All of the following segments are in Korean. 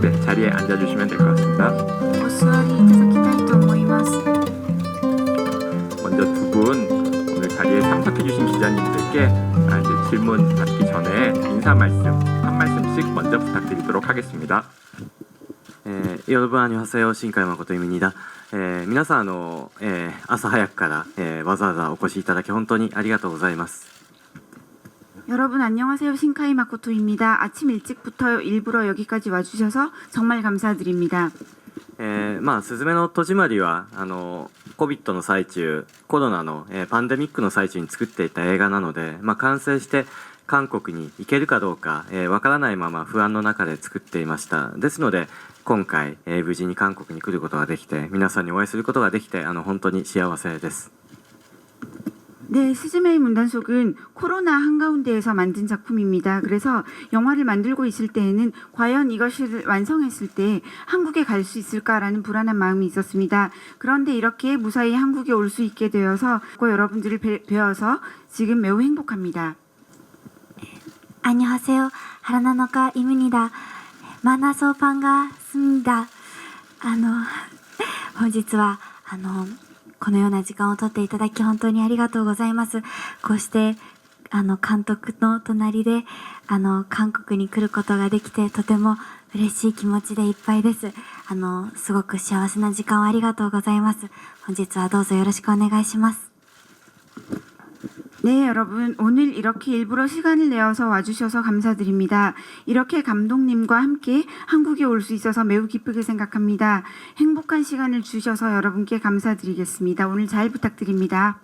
네, 자리에 앉아주시면 될 것 같습니다. お座りいただきたいと思います。 먼저 두 분 오늘 자리에 참석해주신 기자님들께 이제 질문 받기 전에 인사 말씀 한 말씀씩 먼저 부탁드리도록 하겠습니다. 夜分にはせよ新海誠由美だ、皆さん朝早くから、わざわざお越しいただき本当にありがとうございます。 여러분 안녕하세요. 신카이 마코토입니다. 아침 일찍부터 일부러 여기까지 와주셔서 정말 감사드립니다. すずめの戸締まりはCOVID の最中コロナの、パンデミックの最中に作っていた映画なので、完成して韓国に行けるかどうかわからないまま不安の中で作っていました。ですので今回、無事に韓国に来ることができて皆さんにお会いすることができて本当に幸せです。 네, 스즈메의 문단속은 코로나 한가운데에서 만든 작품입니다. 그래서 영화를 만들고 있을 때에는 과연 이것을 완성했을 때 한국에 갈 수 있을까라는 불안한 마음이 있었습니다. 그런데 이렇게 무사히 한국에 올 수 있게 되어서 여러분들을 뵈어서 지금 매우 행복합니다. 안녕하세요. 하라나노카 이문이다. 만나서 반갑습니다. 本日はこのような時間をとっていただき本当にありがとうございます。こうして監督の隣で韓国に来ることができてとても嬉しい気持ちでいっぱいです。すごく幸せな時間をありがとうございます。本日はどうぞよろしくお願いします。 네, 여러분 오늘 이렇게 일부러 시간을 내어서 와주셔서 감사드립니다. 이렇게 감독님과 함께 한국에 올 수 있어서 매우 기쁘게 생각합니다. 행복한 시간을 주셔서 여러분께 감사드리겠습니다. 오늘 잘 부탁드립니다.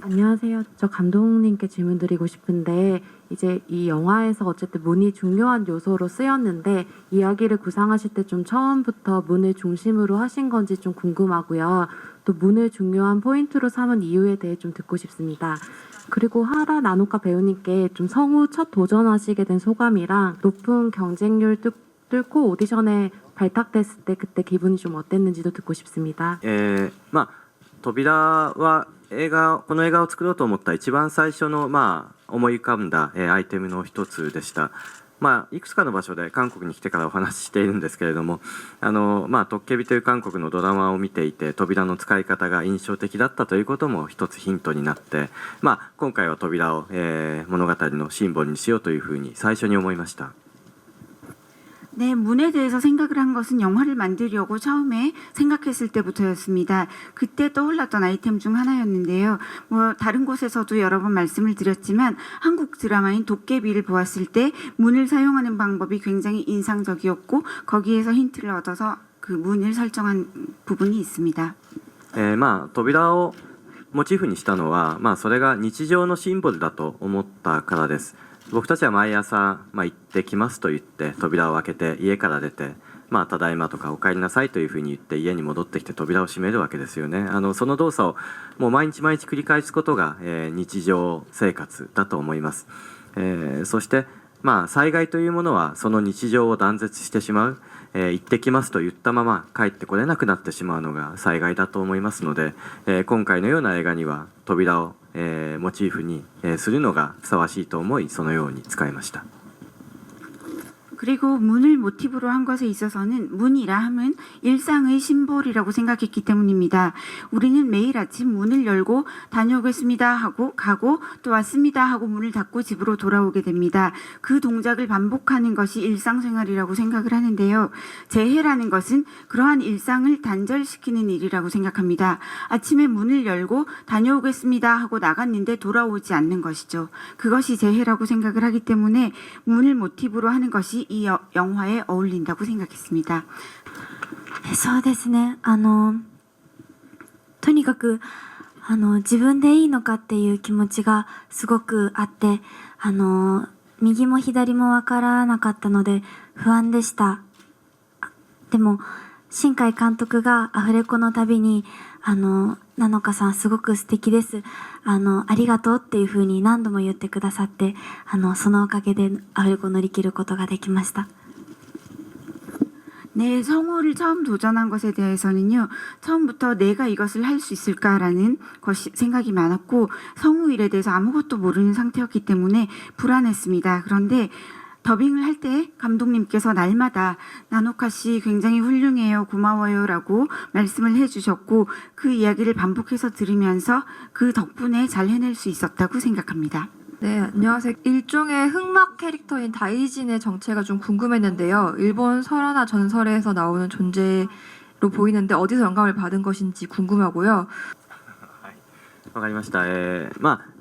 안녕하세요. 저 감독님께 질문 드리고 싶은데 이제 이 영화에서 어쨌든 문이 중요한 요소로 쓰였는데 이야기를 구상하실 때 좀 처음부터 문을 중심으로 하신 건지 좀 궁금하고요. 또 문을 중요한 포인트로 삼은 이유에 대해 좀 듣고 싶습니다. 그리고 하라 나노카 배우님께 좀 성우 첫 도전하시게 된 소감이랑 높은 경쟁률 뚫고 오디션에 발탁됐을 때 그때 기분이 좀 어땠는지도 듣고 싶습니다. 扉はこの映画を作ろうと思った一番最初の思い浮かんだアイテムの一つでした。いくつかの場所で韓国に来てからお話ししているんですけれども、トッケビという韓国のドラマを見ていて扉の使い方が印象的だったということも一つヒントになって、今回は扉を、物語のシンボルにしようというふうに最初に思いました。 네, 문에 대해서 생각을 한 것은 영화를 만들려고 처음에 생각했을 때부터였습니다. 그때 떠올랐던 아이템 중 하나였는데요. 다른 곳에서도 여러 번 말씀을 드렸지만 한국 드라마인 도깨비를 보았을 때 문을 사용하는 방법이 굉장히 인상적이었고 거기에서 힌트를 얻어서 그 문을 설정한 부분이 있습니다. 扉をモチーフにしたのは、それが日常のシンボルだと思ったからです。 僕たちは毎朝、行ってきますと言って扉を開けて家から出て、ただいまとかお帰りなさいというふうに言って家に戻ってきて扉を閉めるわけですよね。その動作をもう毎日毎日繰り返すことが、日常生活だと思います。そして、災害というものはその日常を断絶してしまう、行ってきますと言ったまま帰ってこれなくなってしまうのが災害だと思いますので、今回のような映画には扉をモチーフにするのがふさわしいと思いそのように使いました。 그리고 문을 모티브로 한 것에 있어서는 문이라 함은 일상의 심볼이라고 생각했기 때문입니다. 우리는 매일 아침 문을 열고 다녀오겠습니다 하고 가고 또 왔습니다 하고 문을 닫고 집으로 돌아오게 됩니다. 그 동작을 반복하는 것이 일상생활이라고 생각을 하는데요. 재해라는 것은 그러한 일상을 단절시키는 일이라고 생각합니다. 아침에 문을 열고 다녀오겠습니다 하고 나갔는데 돌아오지 않는 것이죠. 그것이 재해라고 생각을 하기 때문에 문을 모티브로 하는 것이 이 영화에 어울린다고 생각했습니다. そうですね。とにかく自分でいいのかっていう気持ちがすごくあって、右も左もわからなかったので不安でした。でも新海監督がアフレコのたびになのかさんすごく素敵です。ありがとうっていう風に何度も言ってくださって、そのおかげでアフレコを乗り切ることができました。 네, 성우를 처음 도전한 것에 대해서는요. 처음부터 내가 이것을 할 수 있을까라는 생각이 많았고 성우 일에 대해서 아무것도 모르는 상태였기 때문에 불안했습니다. 그런데 더빙을 할 때 감독님께서 날마다 나노카 씨 굉장히 훌륭해요, 고마워요라고 말씀을 해주셨고 그 이야기를 반복해서 들으면서 그 덕분에 잘 해낼 수 있었다고 생각합니다. 네, 안녕하세요. 일종의 흑막 캐릭터인 다이진의 정체가 좀 궁금했는데요. 일본 설화나 전설에서 나오는 존재로 보이는데 어디서 영감을 받은 것인지 궁금하고요. わかりました。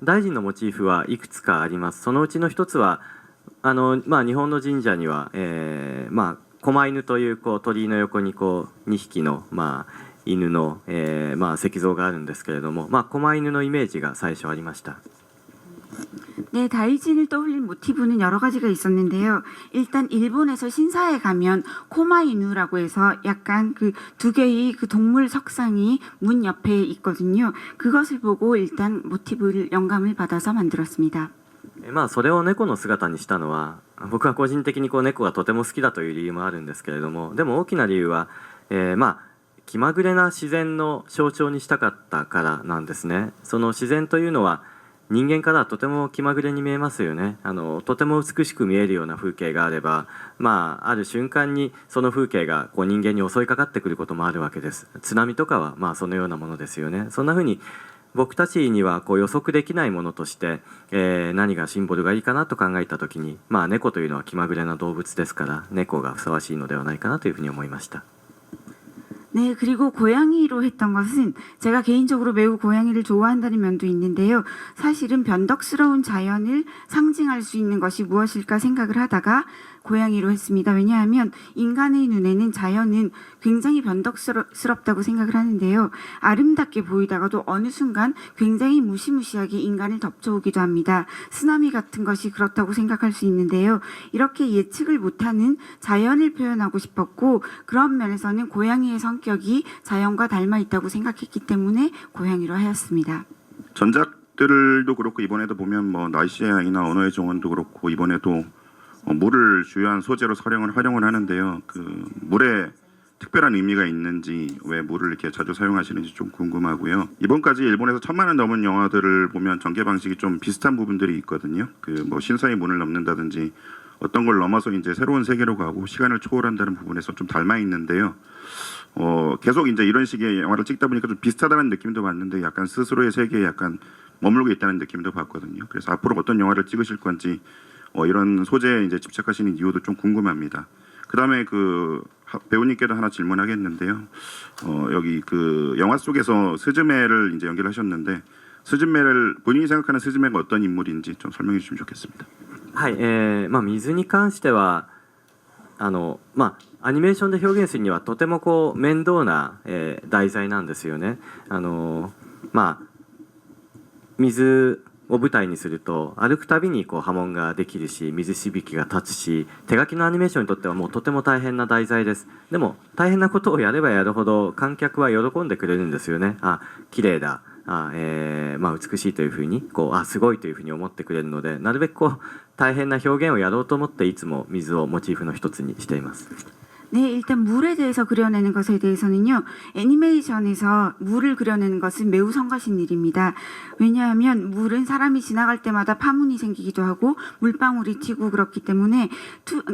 大臣のモチーフはいくつかあります。そのうちの一つは日本の神社には、狛犬という鳥居の横に2匹の、犬の、石像があるんですけれども、狛犬のイメージが最初ありました。 네, 다이진을 떠올린 모티브는 여러 가지가 있었는데요. 일단 일본에서 신사에 가면 코마이누라고 해서 약간 그 두 개의 그 동물 석상이 문 옆에 있거든요. 그것을 보고 일단 모티브를 영감을 받아서 만들었습니다. それを猫の姿にしたのは僕は個人的に猫がとても好きだという理由もあるんですけれども、でも大きな理由は、気まぐれな自然の象徴にしたかったからなんですね。その自然というのは人間からはとても気まぐれに見えますよね。とても美しく見えるような風景があれば、ある瞬間にその風景が人間に襲いかかってくることもあるわけです。津波とかはそのようなものですよね。そんな風に僕たちには予測できないものとして、何がシンボルがいいかなと考えたときに、猫というのは気まぐれな動物ですから猫がふさわしいのではないかなというふうに思いました。 네, 그리고 고양이로 했던 것은 제가 개인적으로 매우 고양이를 좋아한다는 면도 있는데요. 사실은 변덕스러운 자연을 상징할 수 있는 것이 무엇일까 생각을 하다가 고양이로 했습니다. 왜냐하면 인간의 눈에는 자연은 굉장히 변덕스럽다고 생각을 하는데요. 아름답게 보이다가도 어느 순간 굉장히 무시무시하게 인간을 덮쳐오기도 합니다. 쓰나미 같은 것이 그렇다고 생각할 수 있는데요. 이렇게 예측을 못하는 자연을 표현하고 싶었고 그런 면에서는 고양이의 성격이 자연과 닮아 있다고 생각했기 때문에 고양이로 하였습니다. 전작들도 그렇고 이번에도 보면 날씨나 언어의 정원도 그렇고 이번에도 물을 주요한 소재로 활용을 하는데요. 그 물에 특별한 의미가 있는지 왜 물을 이렇게 자주 사용하시는지 좀 궁금하고요. 이번까지 일본에서 1000만을 넘은 영화들을 보면 전개 방식이 좀 비슷한 부분들이 있거든요. 그 신사의 문을 넘는다든지 어떤 걸 넘어서 이제 새로운 세계로 가고 시간을 초월한다는 부분에서 좀 닮아 있는데요. 계속 이제 이런 식의 영화를 찍다 보니까 좀 비슷하다는 느낌도 받는데 약간 스스로의 세계에 약간 머물고 있다는 느낌도 받거든요. 그래서 앞으로 어떤 영화를 찍으실 건지 이런 소재에 이제 집착하시는 이유도 좀 궁금합니다. 그다음에 그 배우님께도 하나 질문하겠는데요. 여기 그 영화 속에서 스즈메를 이제 연기하셨는데 스즈메를 본인이 생각하는 스즈메가 어떤 인물인지 좀 설명해 주시면 좋겠습니다. はい、水に関してはアニメーションで表現するにはとても面倒な、題材なんですよね。水を舞台にすると歩くたびに波紋ができるし水しぶきが立つし手書きのアニメーションにとってはもうとても大変な題材です。でも大変なことをやればやるほど観客は喜んでくれるんですよね。綺麗だ、美しいというふうにすごいというふうに思ってくれるのでなるべく大変な表現をやろうと思っていつも水をモチーフの一つにしています。 네, 일단 물에 대해서 그려내는 것에 대해서는요. 애니메이션에서 물을 그려내는 것은 매우 성가신 일입니다. 왜냐하면 물은 사람이 지나갈 때마다 파문이 생기기도 하고 물방울이 튀고 그렇기 때문에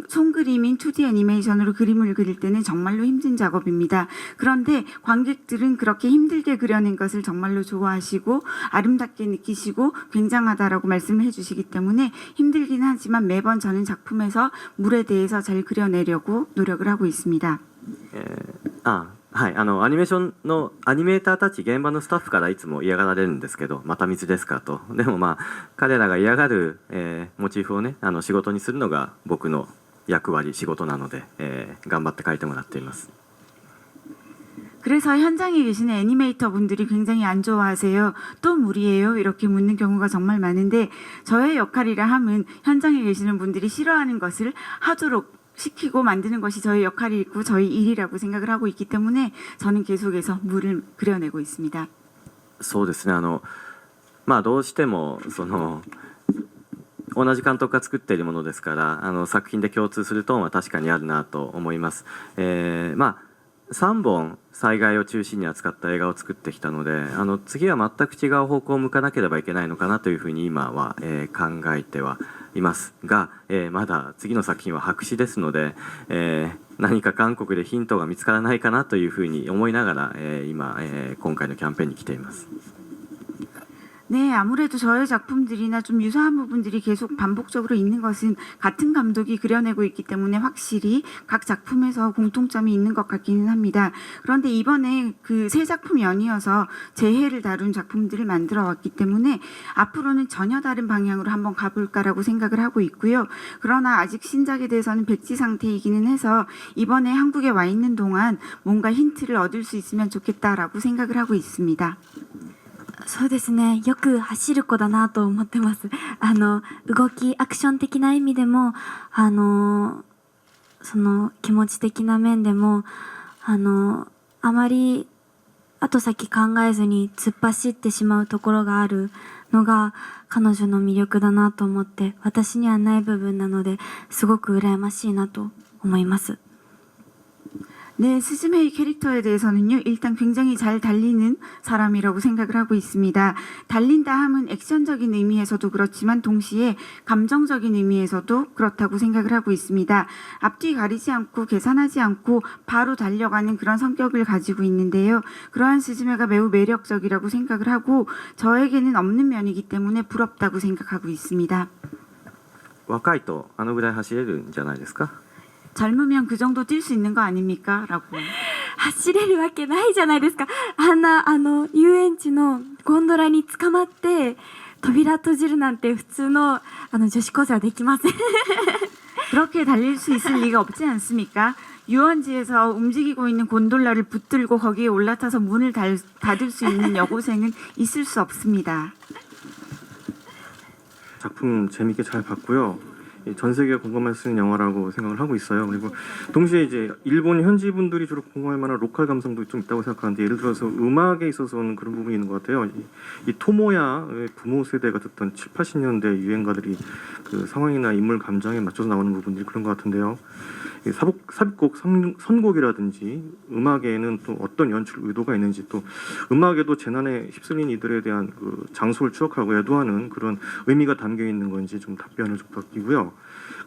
손그림인 2D 애니메이션으로 그림을 그릴 때는 정말로 힘든 작업입니다. 그런데 관객들은 그렇게 힘들게 그려낸 것을 정말로 좋아하시고 아름답게 느끼시고 굉장하다라고 말씀을 해주시기 때문에 힘들긴 하지만 매번 저는 작품에서 물에 대해서 잘 그려내려고 노력을 하고 있습니다. はい、アニメーションのアニメーターたち現場のスタッフからいつも嫌がられるんですけどまた水ですかと。でも彼らが嫌がる、モチーフをね仕事にするのが僕の役割仕事なので、頑張って描いてもらっています。 그래서 현장에 계시는 애니메이터 분들이 굉장히 안 좋아하세요. 또 물이에요? 이렇게 묻는 경우가 정말 많은데 저의 역할이라 함은 현장에 계시는 분들이 싫어하는 것을 하도록 시키고 만드는 것이 저의 역할이고 저희 일이라고 생각을 하고 있기 때문에 저는 계속해서 물을 그려내고 있습니다. そうですね。どうしても同じ監督が作っているものですから作品で共通するトーンは確かにあるなと思います。3本災害を中心に扱った映画を作ってきたので次は全く違う方向を向かなければいけないのかなというふうに今は、考えてはいいますが、まだ次の作品は白紙ですので、何か韓国でヒントが見つからないかなというふうに思いながら、今、今回のキャンペーンに来ています。 네, 아무래도 저의 작품들이나 좀 유사한 부분들이 계속 반복적으로 있는 것은 같은 감독이 그려내고 있기 때문에 확실히 각 작품에서 공통점이 있는 것 같기는 합니다. 그런데 이번에 그 세 작품 연이어서 재해를 다룬 작품들을 만들어 왔기 때문에 앞으로는 전혀 다른 방향으로 한번 가볼까라고 생각을 하고 있고요. 그러나 아직 신작에 대해서는 백지 상태이기는 해서 이번에 한국에 와 있는 동안 뭔가 힌트를 얻을 수 있으면 좋겠다라고 생각을 하고 있습니다. そうですね。よく走る子だなと思ってます。動き、アクション的な意味でも、その気持ち的な面でも、あまり後先考えずに突っ走ってしまうところがあるのが彼女の魅力だなと思って、私にはない部分なので、すごく羨ましいなと思います。 네, 스즈메의 캐릭터에 대해서는요, 일단 굉장히 잘 달리는 사람이라고 생각을 하고 있습니다. 달린다 함은 액션적인 의미에서도 그렇지만 동시에 감정적인 의미에서도 그렇다고 생각을 하고 있습니다. 앞뒤 가리지 않고 계산하지 않고 바로 달려가는 그런 성격을 가지고 있는데요. 그러한 스즈메가 매우 매력적이라고 생각을 하고 저에게는 없는 면이기 때문에 부럽다고 생각하고 있습니다. 若いとあのぐらい走れるんじゃないですか? 젊으면 그 정도 뛸 수 있는 거 아닙니까? 라고. 走れるわけないじゃないですか。遊園地のゴンドラに捕まって扉閉じるなんて普通の女子高生はできません。 그렇게 달릴 수 있을 리가 없지 않습니까? 유원지에서 움직이고 있는 곤돌라를 붙들고 거기에 올라타서 문을 닫을 수 있는 여고생은 있을 수 없습니다. 작품 재밌게 잘 봤고요. 전 세계가 공감할 수 있는 영화라고 생각을 하고 있어요. 그리고 동시에 이제 일본 현지 분들이 주로 공감할 만한 로컬 감성도 좀 있다고 생각하는데, 예를 들어서 음악에 있어서는 그런 부분이 있는 것 같아요. 이 토모야의 부모 세대가 듣던 7, 80년대 유행가들이 그 상황이나 인물 감정에 맞춰서 나오는 부분들이 그런 것 같은데요. 삽입곡, 선곡이라든지 음악에는 또 어떤 연출 의도가 있는지, 또 음악에도 재난에 휩쓸린 이들에 대한 그 장소를 추억하고 애도하는 그런 의미가 담겨 있는 건지 좀 답변을 좀 부탁드리고요.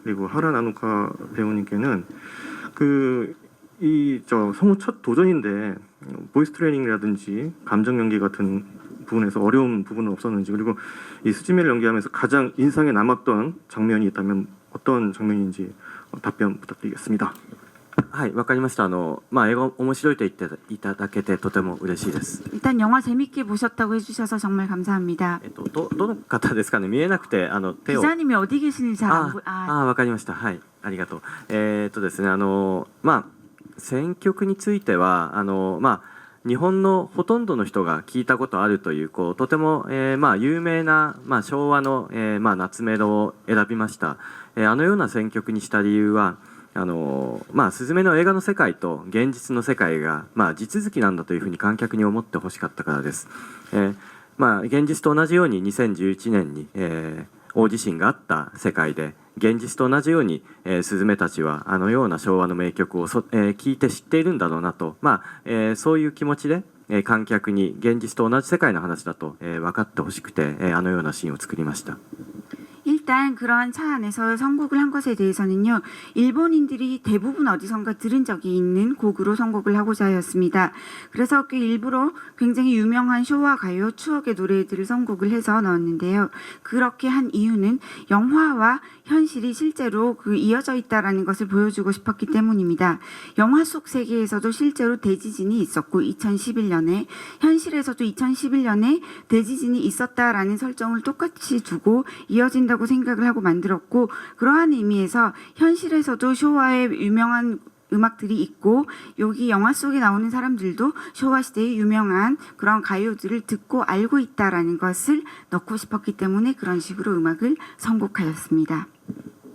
그리고 하라 나누카 배우님께는 성우 첫 도전인데 보이스 트레이닝이라든지 감정 연기 같은 부분에서 어려운 부분은 없었는지, 그리고 이 스즈메를 연기하면서 가장 인상에 남았던 장면이 있다면 어떤 장면인지 답변 부탁드리겠습니다. はい、わかりました。英語面白いと言っていただけてとても嬉しいです。 일단 영화 재밌게 보셨다고 해주셔서 정말 감사합니다. どの方ですかね。見えなくて手を。 기자님이 어디 계시는지 잘 안 보여. わかりました。はい、ありがとう。ですね、選曲については日本のほとんどの人が聞いたことあるというとても有名な昭和の夏メロを選びました。あのような選曲にした理由は。スズメの映画の世界と現実の世界が、地続きなんだというふうに観客に思ってほしかったからです。現実と同じように2011年に、大地震があった世界で現実と同じように、スズメたちはあのような昭和の名曲を聴いて知っているんだろうなと、そういう気持ちで、観客に現実と同じ世界の話だと、分かってほしくて、あのようなシーンを作りました。 일단 그러한 차 안에서 선곡을 한 것에 대해서는요, 일본인들이 대부분 어디선가 들은 적이 있는 곡으로 선곡을 하고자 하였습니다. 그래서 그 일부러 굉장히 유명한 쇼와 가요 추억의 노래들을 선곡을 해서 넣었는데요. 그렇게 한 이유는 영화와 현실이 실제로 이어져 있다라는 것을 보여주고 싶었기 때문입니다. 영화 속 세계에서도 실제로 대지진이 있었고 2011년에 현실에서도 2011년에 대지진이 있었다라는 설정을 똑같이 두고 이어진다고 생각을 하고 만들었고, 그러한 의미에서 현실에서도 쇼와의 유명한 음악들이 있고 여기 영화 속에 나오는 사람들도 쇼와 시대의 유명한 그런 가요들을 듣고 알고 있다라는 것을 넣고 싶었기 때문에 그런 식으로 음악을 선곡하였습니다.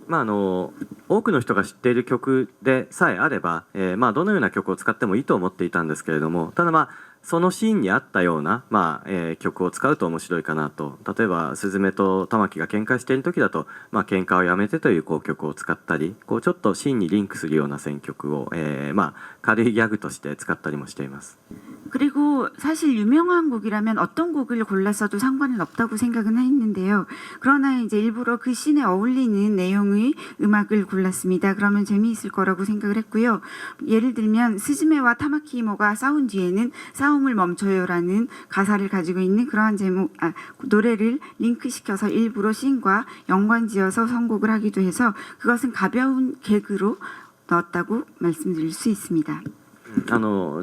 多くの人が知っている曲でさえあれば、どのような曲を使ってもいいと思っていたんですけれども、ただそのシーンに合ったような、曲を使うと面白いかなと。例えばスズメとタマキが喧嘩している時だと、喧嘩をやめてという曲を使ったり、ちょっとシーンにリンクするような選曲を、軽いギャグとして使ったりもしています。 그리고 사실 유명한 곡이라면 어떤 곡을 골랐어도 상관은 없다고 생각은 했는데요. 그러나 이제 일부러 그 씬에 어울리는 내용의 음악을 골랐습니다. 그러면 재미있을 거라고 생각을 했고요. 예를 들면 스즈메와 타마키 이모가 싸운 뒤에는 싸움을 멈춰요라는 가사를 가지고 있는 그러한 노래를 링크시켜서 일부러 씬과 연관지어서 선곡을 하기도 해서 그것은 가벼운 개그로 넣었다고 말씀드릴 수 있습니다.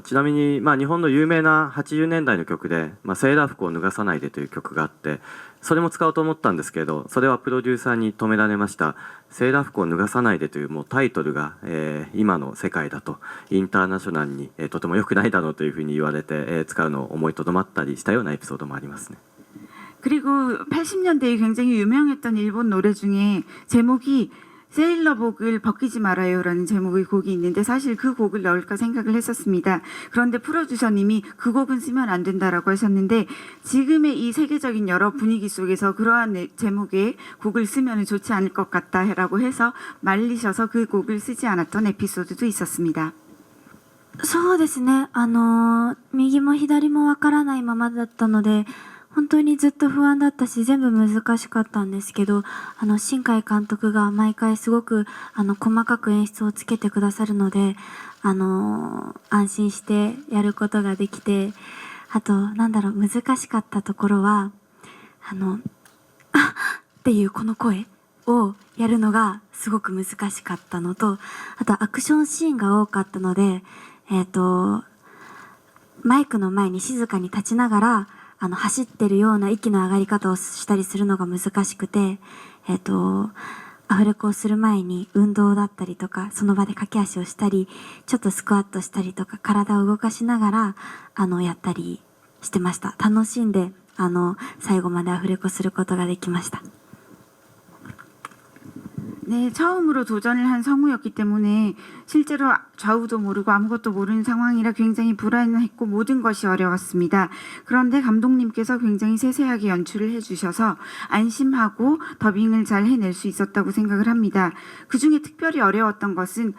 ちなみに、日本の有名な80年代の曲で「セーラー服を脱がさないで」という曲があって、それも使おうと思ったんですけど、それはプロデューサーに止められました。セーラー服を脱がさないでというもうタイトルが、今の世界だとインターナショナルに、とても良くないだろうというふうに言われて、使うのを思いとどまったりしたようなエピソードもありますね。 그리고 80년대에 굉장히 유명했던 일본 노래 중에 제목이 세일러복을 벗기지 말아요라는 제목의 곡이 있는데 사실 그 곡을 넣을까 생각을 했었습니다. 그런데 프로듀서님이 그 곡은 쓰면 안 된다라고 하셨는데 지금의 이 세계적인 여러 분위기 속에서 그러한 제목의 곡을 쓰면 좋지 않을 것 같다라고 해서 말리셔서 그 곡을 쓰지 않았던 에피소드도 있었습니다. そうですね。右も左もわからないままだったので、本当にずっと不安だったし、全部難しかったんですけど、新海監督が毎回すごく細かく演出をつけてくださるので、安心してやることができて、あと難しかったところはっていうこの声をやるのがすごく難しかったのと、あとアクションシーンが多かったので、マイクの前に静かに立ちながら走ってるような息の上がり方をしたりするのが難しくて、アフレコをする前に運動だったりとか、その場で駆け足をしたり、ちょっとスクワットしたりとか、体を動かしながらやったりしてました。楽しんで最後までアフレコすることができました。 네, 처음으로 도전을 한 성우였기 때문에 실제로 좌우도 모르고 아무것도 모르는 상황이라 굉장히 불안했고 모든 것이 어려웠습니다. 그런데 감독님께서 굉장히 세세하게 연출을 해주셔서 안심하고 더빙을 잘 해낼 수 있었다고 생각을 합니다. 그중에 특별히 어려웠던 것은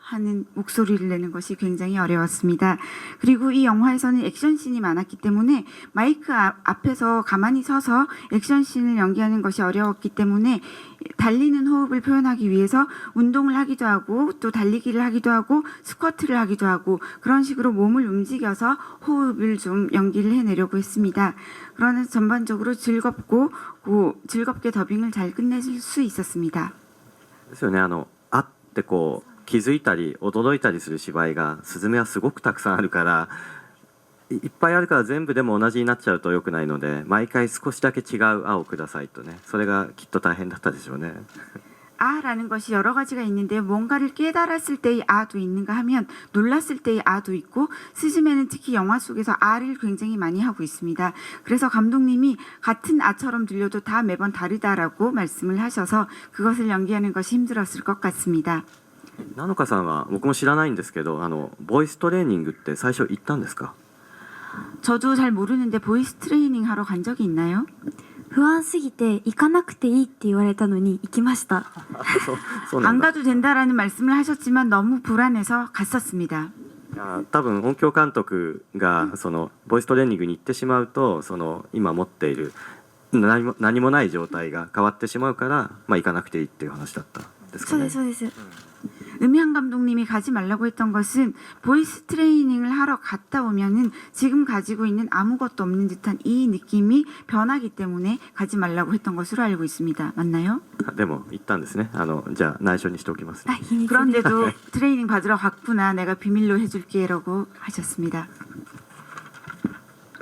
하는 목소리를 내는 것이 굉장히 어려웠습니다. 그리고 이 영화에서는 액션씬이 많았기 때문에 마이크 앞에서 가만히 서서 액션씬을 연기하는 것이 어려웠기 때문에 달리는 호흡을 표현하기 위해서 운동을 하기도 하고 또 달리기를 하기도 하고 스쿼트를 하기도 하고 그런 식으로 몸을 움직여서 호흡을 좀 연기를 해내려고 했습니다. 그러나 전반적으로 즐겁게 더빙을 잘 끝낼 수 있었습니다. ですよね。あってこう気づいたり驚いたりする芝居がスズメはすごくたくさんあるから、いっぱいあるから全部でも同じになっちゃうと良くないので、毎回少しだけ違うをくださいとね。それがきっと大変だったでしょうね。 라는 것이 여러 가지가 있는데 뭔가를 깨달았을 때의 도 있는가 하면 놀랐을 때의 도 있고 스즈메는 특히 영화 속에서 를 굉장히 많이 하고 있습니다. 그래서 감독님이 같은 처럼 들려도 다 매번 다르다라고 말씀을 하셔서 그것을 연기하는 것이 힘들었을 것 같습니다. ナノカさんは僕も知らないんですけど、ボイストレーニングって最初行ったんですか？ 저도 잘 모르는데 보이스 트레이닝 하러 간 적이 있나요? 不安すぎて行かなくていいって言われたのに行きました。そうな 안 んだ。 가도 된다라는 말씀을 하셨지만 너무 불안해서 갔었습니다. 多分音響監督がそのボイストレーニングに行ってしまうと、その今持っている何もない状態が変わってしまうから、行かなくていいっていう話だったんですかね。そうですそうです。 음향 감독님이 가지 말라고 했던 것은 보이스 트레이닝을 하러 갔다 오면은 지금 가지고 있는 아무것도 없는 듯한 이 느낌이 변하기 때문에 가지 말라고 했던 것으로 알고 있습니다. 맞나요? でも行ったんですね。じゃあ内緒にしておきます、ね。 秘密です。 그런데도 트레이닝 받으러 갔구나. 내가 비밀로 해줄게라고 하셨습니다.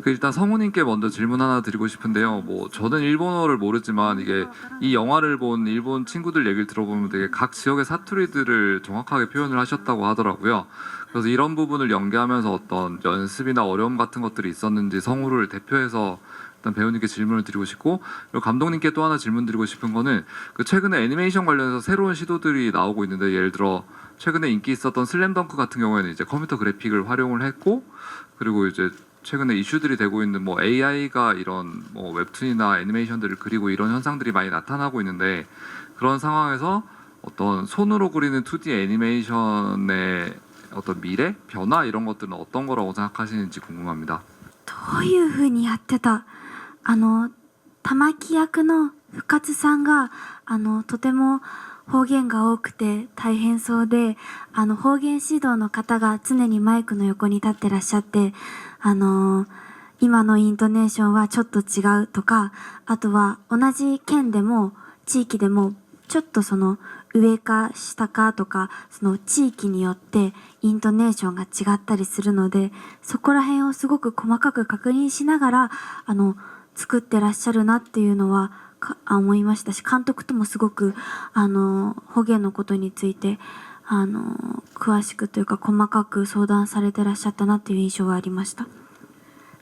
일단 성우님께 먼저 질문 하나 드리고 싶은데요. 저는 일본어를 모르지만 이게 이 영화를 본 일본 친구들 얘기를 들어보면 되게 각 지역의 사투리들을 정확하게 표현을 하셨다고 하더라고요. 그래서 이런 부분을 연기하면서 어떤 연습이나 어려움 같은 것들이 있었는지 성우를 대표해서 일단 배우님께 질문을 드리고 싶고, 그리고 감독님께 또 하나 질문 드리고 싶은 거는 최근에 애니메이션 관련해서 새로운 시도들이 나오고 있는데, 예를 들어 최근에 인기 있었던 슬램덩크 같은 경우에는 이제 컴퓨터 그래픽을 활용을 했고, 그리고 이제 최근에 이슈들이 되고 있는 AI가 이런 웹툰이나 애니메이션들을 그리고 이런 현상들이 많이 나타나고 있는데, 그런 상황에서 어떤 손으로 그리는 2D 애니메이션의 어떤 미래 변화 이런 것들은 어떤 거라고 생각하시는지 궁금합니다. どういう風にやってた玉木役の深津さんがとても方言が多くて大変そうで方言指導の方が常にマイクの横に立ってらっしゃって今のイントネーションはちょっと違うとかあとは同じ県でも地域でもちょっとその上か下かとかその地域によってイントネーションが違ったりするのでそこら辺をすごく細かく確認しながら作ってらっしゃるなっていうのは思いましたし監督ともすごく方言のことについて詳しくというか細かく相談されてらっしゃったなっていう印象はありました。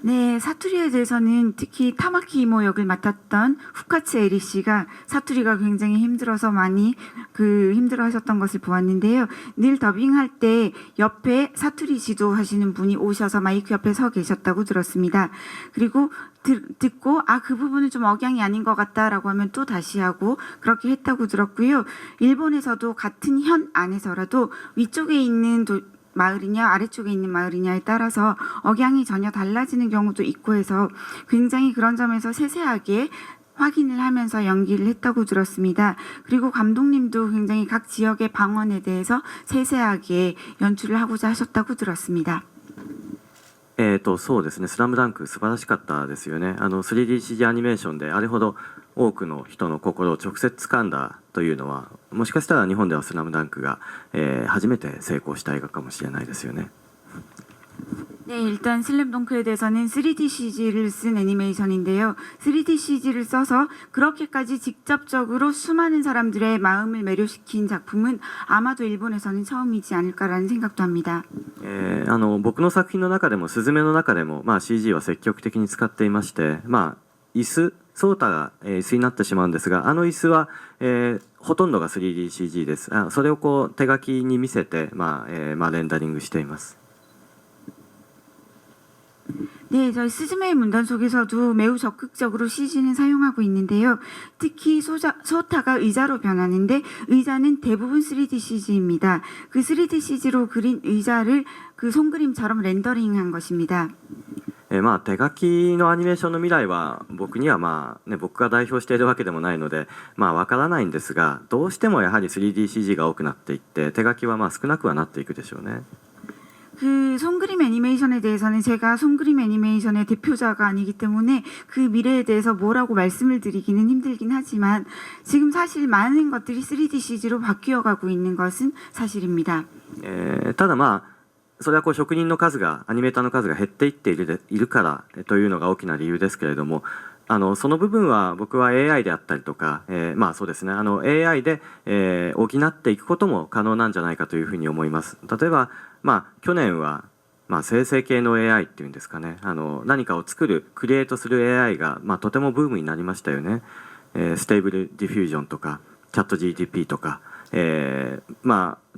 네, 사투리에 대해서는 특히 타마키 이모 역을 맡았던 후카츠 에리 씨가 사투리가 굉장히 힘들어서 많이 힘들어하셨던 것을 보았는데요. 늘 더빙할 때 옆에 사투리 지도하시는 분이 오셔서 마이크 옆에 서 계셨다고 들었습니다. 그리고 듣고 그 부분은 좀 억양이 아닌 것 같다라고 하면 또 다시 하고 그렇게 했다고 들었고요. 일본에서도 같은 현 안에서라도 위쪽에 있는 마을이냐 아래쪽에 있는 마을이냐에 따라서 억양이 전혀 달라지는 경우도 있고 해서 굉장히 그런 점에서 세세하게 확인을 하면서 연기를 했다고 들었습니다. 그리고 감독님도 굉장히 각 지역의 방언에 대해서 세세하게 연출을 하고자 하셨다고 들었습니다. そうですね、スラムダンク素晴らしかったですよね。3DCG アニメーションであれほど多くの人の心を直接掴んだというのは、もしかしたら日本ではスラムダンクが、初めて成功した映画かもしれないですよね。 네, 일단 슬램덩크에 대해서는 3D CG를 쓴 애니메이션인데요. 3D CG를 써서 그렇게까지 직접적으로 수많은 사람들의 마음을 매료시킨 작품은 아마도 일본에서는 처음이지 않을까라는 생각도 합니다. 僕の作品の中でも「すずめ」の中でも、CG は積極的に使っていまして、椅子ソータが椅子になってしまうんですが椅子は、ほとんどが 3DCG です。それを手書きに見せて、レンダリングしています。 네, 저희 스즈메의 문단 속에서도 매우 적극적으로 CG는 사용하고 있는데요. 특히 소타가 의자로 변하는데 의자는 대부분 3D CG입니다. 그 3D CG로 그린 의자를 그 손그림처럼 렌더링한 것입니다. 手書きのアニメーションの未来は僕には僕が代表しているわけでもないのでわからないんですがどうしてもやはり 3DCG が多くなっていって手書きは少なくはなっていくでしょうね。 그 손그림 애니메이션에 대해서는 제가 손그림 애니메이션의 대표자가 아니기 때문에 그 미래에 대해서 뭐라고 말씀을 드리기는 힘들긴 하지만 지금 사실 많은 것들이 3D CG로 바뀌어가고 있는 것은 사실입니다. ただそれは職人の数がアニメーターの数が減っていっているからというのが大きな理由ですけれどもその部分は僕は AI であったりとかそうですねAI で補っていくことも可能なんじゃないかというふうに思います。例えば去年は生成系の AI っていうんですかね何かを作るクリエイトする AI がとてもブームになりましたよね。ステーブルディフュージョンとかチャット GTP とか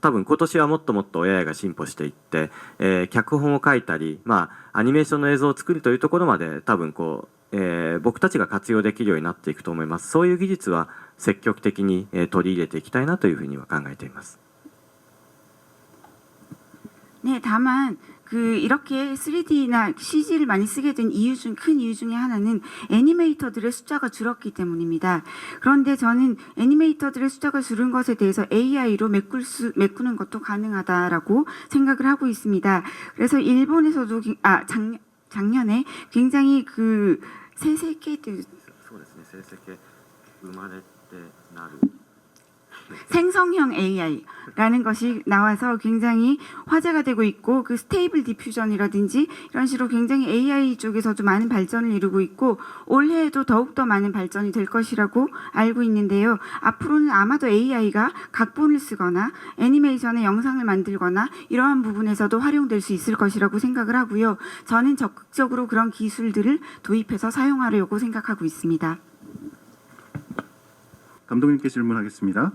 多分今年はもっともっと AI が進歩していって、脚本を書いたりアニメーションの映像を作るというところまで多分僕たちが活用できるようになっていくと思います。そういう技術は積極的に取り入れていきたいなというふうには考えています。 네, 다만 이렇게 3D나 CG를 많이 쓰게 된 큰 이유 중에 하나는 애니메이터들의 숫자가 줄었기 때문입니다. 그런데 저는 애니메이터들의 숫자가 줄은 것에 대해서 AI로 메꾸는 것도 가능하다라고 생각을 하고 있습니다. 그래서 일본에서도 작년에 굉장히 생성형 AI라는 것이 나와서 굉장히 화제가 되고 있고 그 스테이블 디퓨전이라든지 이런 식으로 굉장히 AI 쪽에서도 많은 발전을 이루고 있고 올해에도 더욱더 많은 발전이 될 것이라고 알고 있는데요. 앞으로는 아마도 AI가 각본을 쓰거나 애니메이션의 영상을 만들거나 이러한 부분에서도 활용될 수 있을 것이라고 생각을 하고요. 저는 적극적으로 그런 기술들을 도입해서 사용하려고 생각하고 있습니다. 감독님께 질문하겠습니다.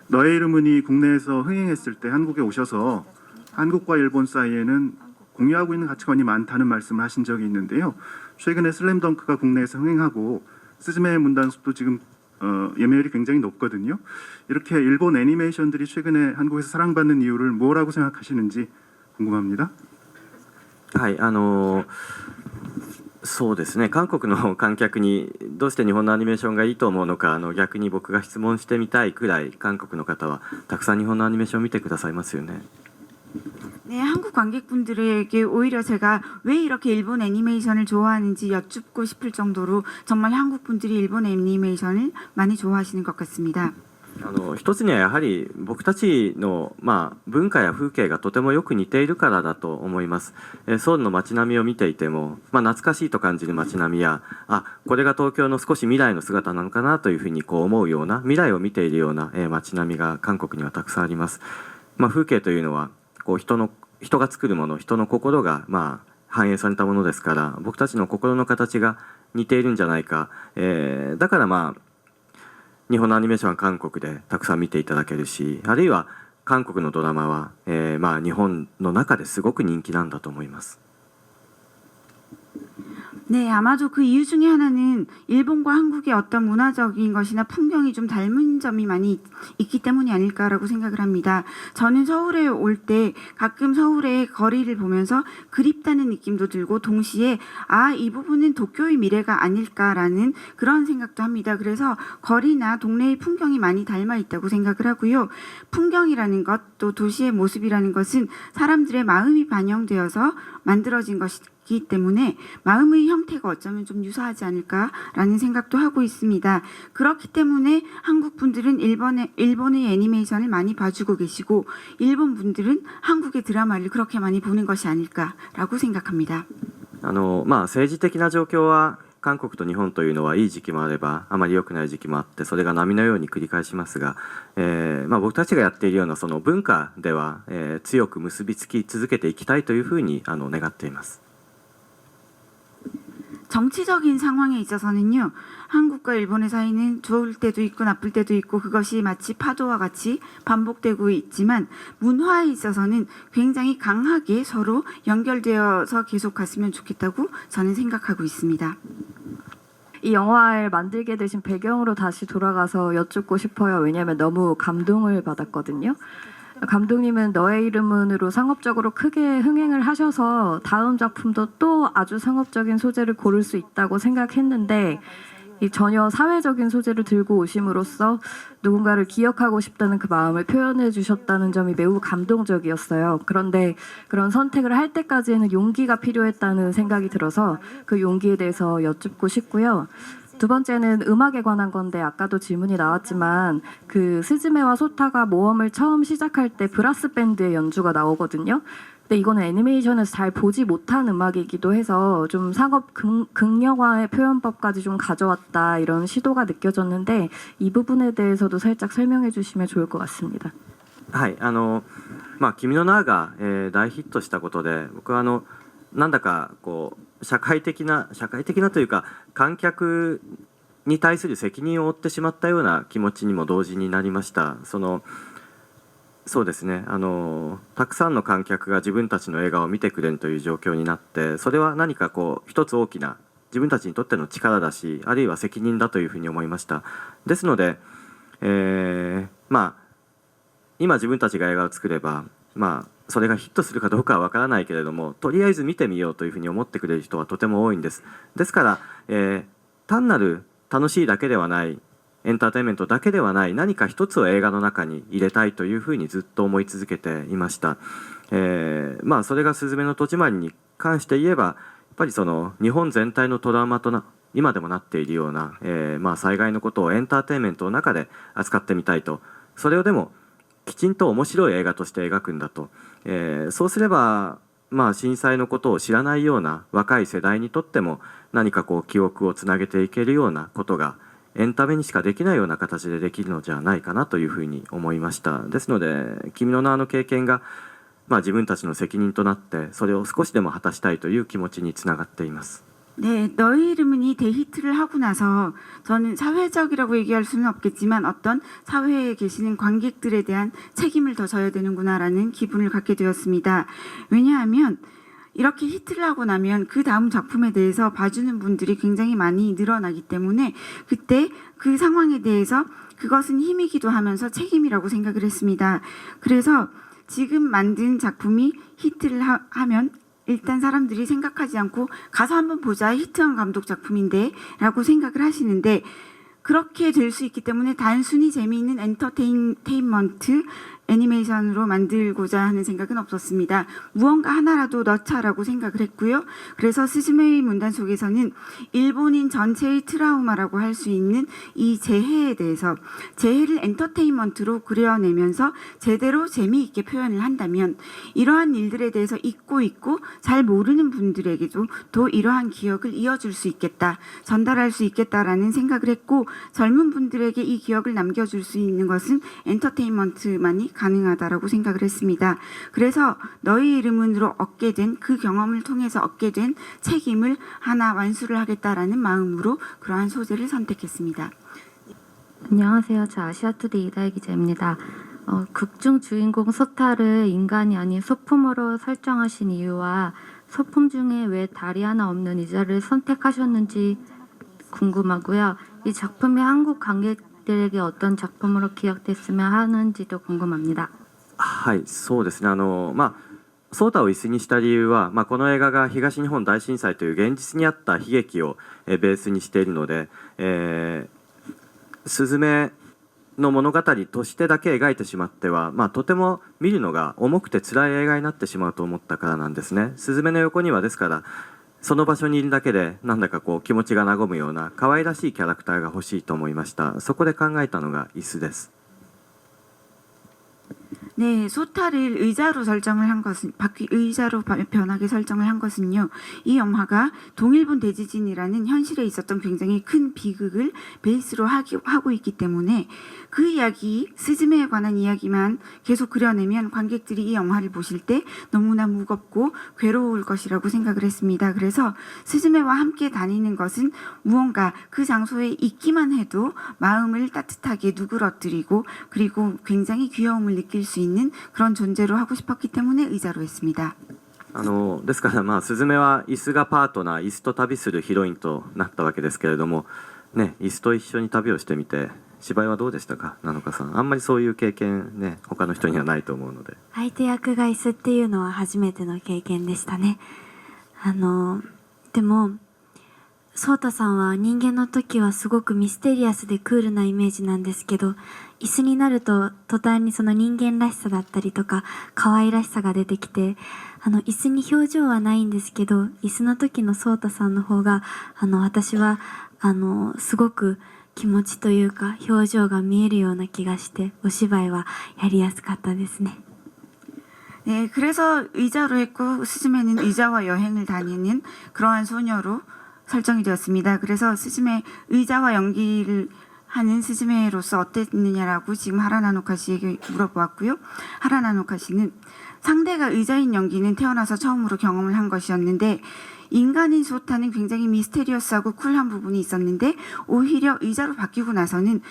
너의 이름은이 국내에서 흥행했을 때 한국에 오셔서 한국과 일본 사이에는 공유하고 있는 가치관이 많다는 말씀을 하신 적이 있는데요. 최근에 슬램덩크가 국내에서 흥행하고 스즈메의 문단속도 지금 예매율이 굉장히 높거든요. 이렇게 일본 애니메이션들이 최근에 한국에서 사랑받는 이유를 뭐라고 생각하시는지 궁금합니다. はい、そうですね、韓国の観客にどうして日本のアニメーションがいいと思うのか、逆に僕が質問してみたいくらい、韓国の方はたくさん日本のアニメーションを見てくださいますよね。 네, 한국 관객분들에게 오히려 제가 왜 이렇게 일본 애니메이션을 좋아하는지 여쭙고 싶을 정도로 정말 한국 분들이 일본 애니메이션을 많이 좋아하시는 것 같습니다. 一つにはやはり僕たちの、文化や風景がとてもよく似ているからだと思います。ソウルの街並みを見ていても、懐かしいと感じる街並みや、これが東京の少し未来の姿なのかなというふうに思うような、未来を見ているような、街並みが韓国にはたくさんあります。風景というのは人が作るもの、人の心が反映されたものですから、僕たちの心の形が似ているんじゃないか。だから日本のアニメーションは韓国でたくさん見ていただけるし、あるいは韓国のドラマは、日本の中ですごく人気なんだと思います。 네, 아마도 그 이유 중에 하나는 일본과 한국의 어떤 문화적인 것이나 풍경이 좀 닮은 점이 많이 있기 때문이 아닐까라고 생각을 합니다. 저는 서울에 올 때 가끔 서울의 거리를 보면서 그립다는 느낌도 들고 동시에 이 부분은 도쿄의 미래가 아닐까라는 그런 생각도 합니다. 그래서 거리나 동네의 풍경이 많이 닮아 있다고 생각을 하고요. 풍경이라는 것, 또 도시의 모습이라는 것은 사람들의 마음이 반영되어서 만들어진 것이기 때문에 마음의 형태가 어쩌면 좀 유사하지 않을까라는 생각도 하고 있습니다. 그렇기 때문에 한국 분들은 일본의 애니메이션을 많이 봐주고 계시고 일본 분들은 한국의 드라마를 그렇게 많이 보는 것이 아닐까라고 생각합니다. 政治的な状況は韓国と日本というのはいい時期もあればあまり良くない時期もあって、それが波のように繰り返しますが、僕たちがやっているようなその文化では、強く結びつき続けていきたいというふうに願っています。 정치적인 상황에 있어서는요, 한국과 일본의 사이는 좋을 때도 있고 나쁠 때도 있고 그것이 마치 파도와 같이 반복되고 있지만 문화에 있어서는 굉장히 강하게 서로 연결되어서 계속 갔으면 좋겠다고 저는 생각하고 있습니다. 이 영화를 만들게 되신 배경으로 다시 돌아가서 여쭙고 싶어요. 왜냐하면 너무 감동을 받았거든요. 감독님은 너의 이름은으로 상업적으로 크게 흥행을 하셔서 다음 작품도 또 아주 상업적인 소재를 고를 수 있다고 생각했는데 이 전혀 사회적인 소재를 들고 오심으로써 누군가를 기억하고 싶다는 그 마음을 표현해 주셨다는 점이 매우 감동적이었어요. 그런데 그런 선택을 할 때까지는 용기가 필요했다는 생각이 들어서 그 용기에 대해서 여쭙고 싶고요. 두 번째는 음악에 관한 건데 아까도 질문이 나왔지만 그 스즈메와 소타가 모험을 처음 시작할 때 브라스 밴드의 연주가 나오거든요. 근데 이거는 애니메이션에서 잘 보지 못한 음악이기도 해서 좀 상업 극영화의 표현법까지 좀 가져왔다 이런 시도가 느껴졌는데 이 부분에 대해서도 살짝 설명해 주시면 좋을 것 같습니다. はい、君の名が、大ヒットしたことで、僕はなんだか社会的なというか観客に対する責任を負ってしまったような気持ちにも同時になりました。そうですね、たくさんの観客が自分たちの映画を見てくれるという状況になって、それは何か一つ大きな自分たちにとっての力だし、あるいは責任だというふうに思いました。ですので、今自分たちが映画を作ればそれがヒットするかどうかはわからないけれども、とりあえず見てみようというふうに思ってくれる人はとても多いんです。ですから、単なる楽しいだけではない、エンターテインメントだけではない、何か一つを映画の中に入れたいというふうにずっと思い続けていました。それがすずめの戸締まりに関して言えば、やっぱり日本全体のトラウマと今でもなっているような、災害のことをエンターテインメントの中で扱ってみたいと。それをでもきちんと面白い映画として描くんだと、そうすれば、震災のことを知らないような若い世代にとっても何か記憶をつなげていけるようなことがエンタメにしかできないような形でできるのじゃないかなというふうに思いました。ですので君の名の経験が、自分たちの責任となってそれを少しでも果たしたいという気持ちにつながっています。 네, 너의 이름은이 대히트를 하고 나서 저는 사회적이라고 얘기할 수는 없겠지만 어떤 사회에 계시는 관객들에 대한 책임을 더 져야 되는구나라는 기분을 갖게 되었습니다. 왜냐하면 이렇게 히트를 하고 나면 그 다음 작품에 대해서 봐주는 분들이 굉장히 많이 늘어나기 때문에 그때 그 상황에 대해서 그것은 힘이기도 하면서 책임이라고 생각을 했습니다. 그래서 지금 만든 작품이 히트를 하면 일단 사람들이 생각하지 않고 가서 한번 보자, 히트한 감독 작품인데 라고 생각을 하시는데, 그렇게 될 수 있기 때문에 단순히 재미있는 엔터테인먼트 애니메이션으로 만들고자 하는 생각은 없었습니다. 무언가 하나라도 넣자라고 생각을 했고요. 그래서 스즈메의 문단 속에서는 일본인 전체의 트라우마라고 할 수 있는 이 재해에 대해서, 재해를 엔터테인먼트로 그려내면서 제대로 재미있게 표현을 한다면 이러한 일들에 대해서 잊고 있고 잘 모르는 분들에게도 또 이러한 기억을 이어줄 수 있겠다, 전달할 수 있겠다라는 생각을 했고, 젊은 분들에게 이 기억을 남겨줄 수 있는 것은 엔터테인먼트만이 가능하다라고 생각을 했습니다. 그래서 너의 이름은으로 얻게 된 그 경험을 통해서 얻게 된 책임을 하나 완수를 하겠다라는 마음으로 그러한 소재를 선택했습니다. 안녕하세요. 저 아시아투데이 이다혜 기자입니다. 극중 주인공 소타를 인간이 아닌 소품으로 설정하신 이유와 소품 중에 왜 다리 하나 없는 의자를 선택하셨는지 궁금하고요. 이 작품이 한국 관객들에게 어떤 작품으로 기억됐으면 하는지도 궁금합니다. はい、そうですね。ソータを椅子にした理由は、この映画が東日本大震災という現実にあった悲劇をベースにしているので、スズメの物語としてだけ描いてしまっては、とても見るのが重くて辛い映画になってしまうと思ったからなんですね。スズメの横にはですからその場所にいるだけでなんだかこう気持ちが和むような可愛らしいキャラクターが欲しいと思いました。そこで考えたのが椅子です。 네, 소타를 의자로 설정을 한 것은, 바퀴 의자로 변하게 설정을 한 것은요, 이 영화가 동일본 대지진이라는 현실에 있었던 굉장히 큰 비극을 베이스로 하고 있기 때문에 그 이야기, 스즈메에 관한 이야기만 계속 그려내면 관객들이 이 영화를 보실 때 너무나 무겁고 괴로울 것이라고 생각을 했습니다. 그래서 스즈메와 함께 다니는 것은 무언가 그 장소에 있기만 해도 마음을 따뜻하게 누그러뜨리고 그리고 굉장히 귀여움을 느낄 수 있는 그런 존재로 하고 싶었기 때문에 의자로 했습니다. ですからスズメは椅子がパートナー、椅子と旅するヒロインとなったわけですけれども、ね、椅子と一緒に旅をしてみて芝居はどうでしたか、七日さん。あんまりそういう経験ね、他の人にはないと思うので。相手役が椅子っていうのは初めての経験でしたね。でもソータさんは人間の時はすごくミステリアスでクールなイメージなんですけど、椅子になると途端にその人間らしさだったりとか可愛らしさが出てきて、椅子に表情はないんですけど、椅子の時のソータさんの方が私はすごく気持ちというか表情が見えるような気がして、お芝居はやりやすかったですね。 네, 그래서 의자로 했고 스즈메는 의자와 여행을 다니는 그러한 소녀로 설정이 되었습니다. 그래서 스즈메 의자와 연기를 하는 스즈메로서 어땠느냐라고 지금 하라나노카 씨에게 물어보았고요. 하라나노카 씨는 상대가 의자인 연기는 태어나서 처음으로 경험을 한 것이었는데 인간인 소타는 굉장히 미스테리어스하고 쿨한 부분이 있었는데 오히려 의자로 바뀌고 나서는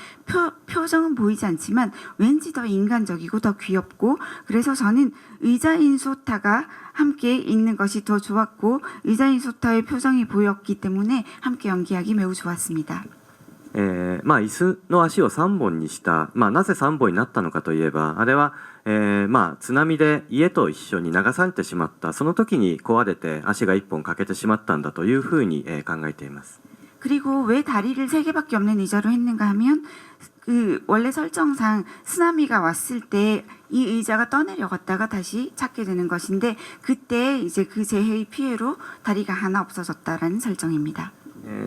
표정은 보이지 않지만 왠지 더 인간적이고 더 귀엽고, 그래서 저는 의자인 소타가 함께 있는 것이 더 좋았고 의자인 소타의 표정이 보였기 때문에 함께 연기하기 매우 좋았습니다. 椅子の足を3本にした、なぜ3本になったのかといえば、あれは、津波で家と一緒に流されてしまった、その時に壊れて足が1本欠けてしまったんだというふうに考えています。 그리고 왜 다리를 3개밖에 없는 의자로 했는가 하면 그 원래 설정상 쓰나미가 왔을 때 이 의자가 떠내려갔다가 다시 찾게 되는 것인데 그때 이제 그 재해의 피해로 다리가 하나 없어졌다라는 설정입니다.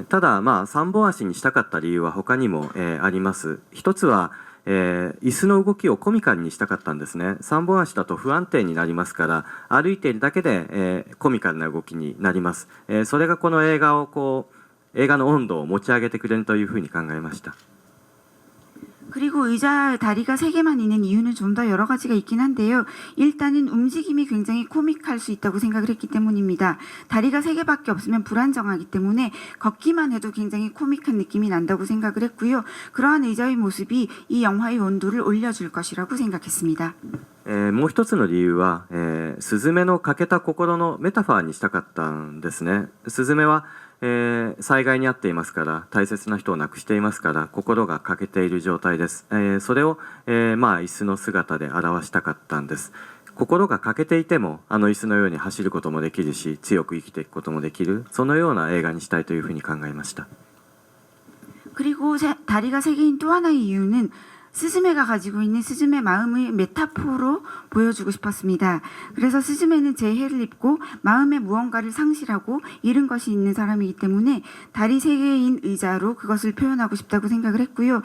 ただ3本足にしたかった理由は他にもあります。一つは椅子の動きをコミカルにしたかったんですね。3本足だと不安定になりますから、歩いているだけでコミカルな動きになります。それがこの映画を映画の温度を持ち上げてくれるというふうに考えました。 그리고 의자 다리가 3개만 있는 이유는 좀 더 여러 가지가 있긴 한데요. 일단은 움직임이 굉장히 코믹할 수 있다고 생각을 했기 때문입니다. 다리가 3개밖에 없으면 불안정하기 때문에 걷기만 해도 굉장히 코믹한 느낌이 난다고 생각을 했고요. 그러한 의자의 모습이 이 영화의 온도를 올려줄 것이라고 생각했습니다. もう一つの理由は、スズメの欠けた心のメタファーにしたかったんですね。スズメは災害に遭っていますから、大切な人を亡くしていますから、心が欠けている状態です。それを椅子の姿で表したかったんです。心が欠けていてもあの椅子のように走ることもできるし強く生きていくこともできるそのような映画にしたいというふうに考えました。 그리고 다리가 세 개인 또 하나의 이유는 스즈메가 가지고 있는 스즈메 마음의 메타포로 보여주고 싶었습니다. 그래서 스즈메는 재해를 입고 마음에 무언가를 상실하고 잃은 것이 있는 사람이기 때문에 다리 세 개인 의자로 그것을 표현하고 싶다고 생각을 했고요.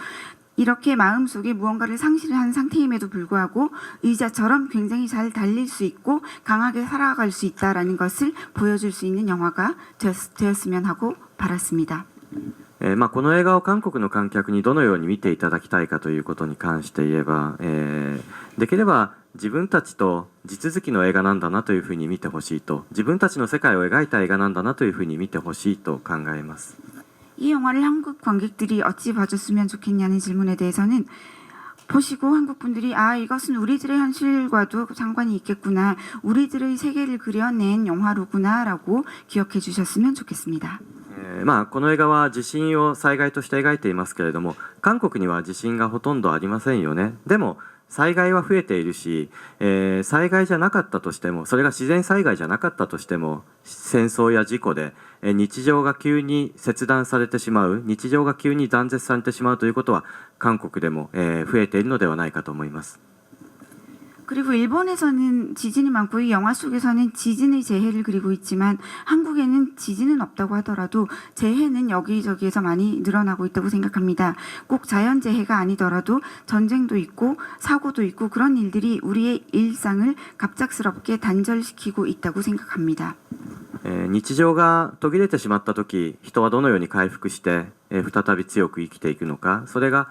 이렇게 마음속에 무언가를 상실한 상태임에도 불구하고 의자처럼 굉장히 잘 달릴 수 있고 강하게 살아갈 수 있다라는 것을 보여줄 수 있는 영화가 되었으면 하고 바랐습니다. この映画を韓国の観客にどのように見ていただきたいかということに関して言えば、できれば自分たちと地続きの映画なんだなというふうに見てほしいと自分たちの世界を描いた映画なんだなというふうに見てほしいと考えます。 이 영화를 한국 관객들이 어찌 봐줬으면 좋겠냐는 질문에 대해서는 보시고 한국 분들이 아 이것은 우리들의 현실과도 상관이 있겠구나 우리들의 세계를 그려낸 영화로구나라고 기억해 주셨으면 좋겠습니다. この映画は地震を災害として描いていますけれども韓国には地震がほとんどありませんよね。でも災害は増えているし、災害じゃなかったとしてもそれが自然災害じゃなかったとしても戦争や事故で、日常が急に切断されてしまう日常が急に断絶されてしまうということは韓国でも、増えているのではないかと思います。 그리고 일본에서는 지진이 많고 이 영화 속에서는 지진의 재해를 그리고 있지만 한국에는 지진은 없다고 하더라도 재해는 여기저기에서 많이 늘어나고 있다고 생각합니다. 꼭 자연재해가 아니더라도 전쟁도 있고 사고도 있고 그런 일들이 우리의 일상을 갑작스럽게 단절시키고 있다고 생각합니다. 日常が途切れてしまった時人はどのように回復して、再び強く生きていくのかそれが、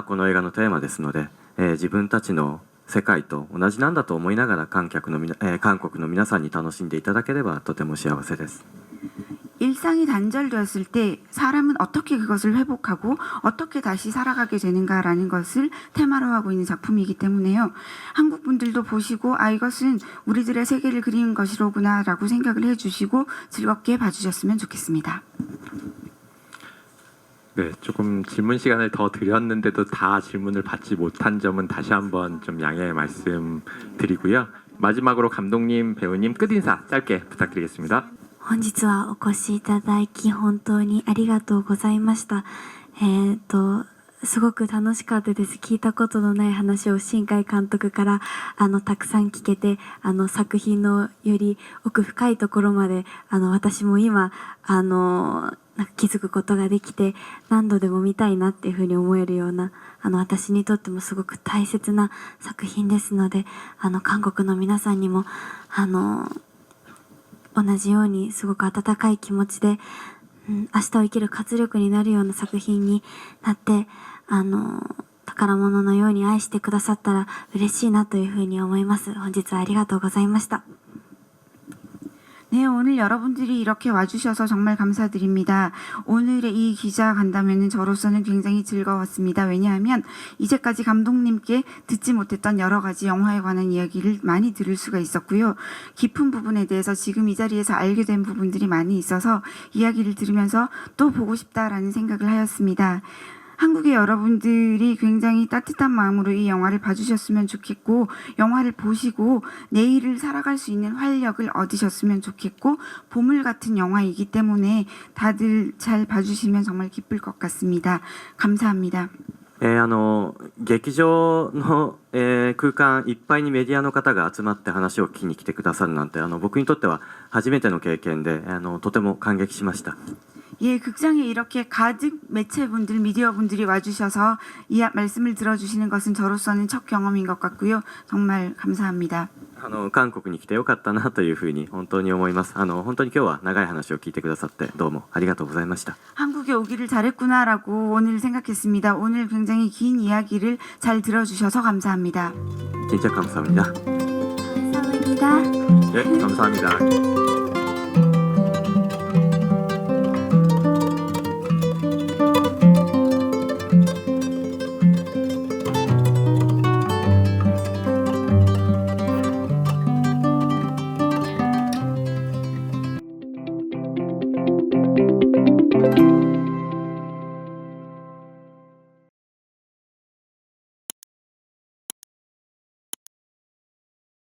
この映画のテーマですので、自分たちの世界と同じなんだと思いながら韓国の皆さんに楽しんでいただければとても幸せです。 일상이 단절되었을 때 사람은 어떻게 그것을 회복하고 어떻게 다시 살아가게 되는가라는 것을 테마로 하고 있는 작품이기 때문에요. 한국 분들도 보시고 아 이것은 우리들의 세계를 그리는 것이로구나라고 생각을 해주시고 즐겁게 봐주셨으면 좋겠습니다. 네, 조금 질문 시간을 더 드렸는데도 다 질문을 받지 못한 점은 다시 한번 좀 양해 말씀드리고요. 마지막으로 감독님, 배우님 끝인사 짧게 부탁드리겠습니다. 本日はお越しいただき本当にありがとうございました。すごく楽しかったです。聞いたことのない話を新海監督からたくさん聞けて作品のより奥深いところまで私も今なんか気づくことができて何度でも見たいなっていうふうに思えるような私にとってもすごく大切な作品ですので韓国の皆さんにも同じようにすごく温かい気持ちで、明日を生きる活力になるような作品になって宝物のように愛してくださったら嬉しいなというふうに思います。本日はありがとうございました。 네, 오늘 여러분들이 이렇게 와주셔서 정말 감사드립니다. 오늘의 이 기자 간담회는 저로서는 굉장히 즐거웠습니다. 왜냐하면 이제까지 감독님께 듣지 못했던 여러 가지 영화에 관한 이야기를 많이 들을 수가 있었고요. 깊은 부분에 대해서 지금 이 자리에서 알게 된 부분들이 많이 있어서 이야기를 들으면서 또 보고 싶다라는 생각을 하였습니다. 한국의 여러분들이 굉장히 따뜻한 마음으로 이 영화를 봐주셨으면 좋겠고 영화를 보시고 내일을 살아갈 수 있는 활력을 얻으셨으면 좋겠고 보물 같은 영화이기 때문에 다들 잘 봐주시면 정말 기쁠 것 같습니다. 감사합니다. 劇場の、空間いっぱいにメディアの方が集まって話を聞きに来てくださるなんて僕にとっては初めての経験でとても感激しました。 예, 극장에 이렇게 가득 매체분들, 미디어분들이 와주셔서 이 말씀을 들어주시는 것은 저로서는 첫 경험인 것 같고요. 정말 감사합니다. 韓国に来てよかったなというふうに本当に思います。本当に今日は長い話を聞いてくださってどうもありがとうございました。 한국에 오기를 잘했구나라고 오늘 생각했습니다. 오늘 굉장히 긴 이야기를 잘 들어주셔서 감사합니다. 진짜 감사합니다. 감사합니다. 네, 감사합니다.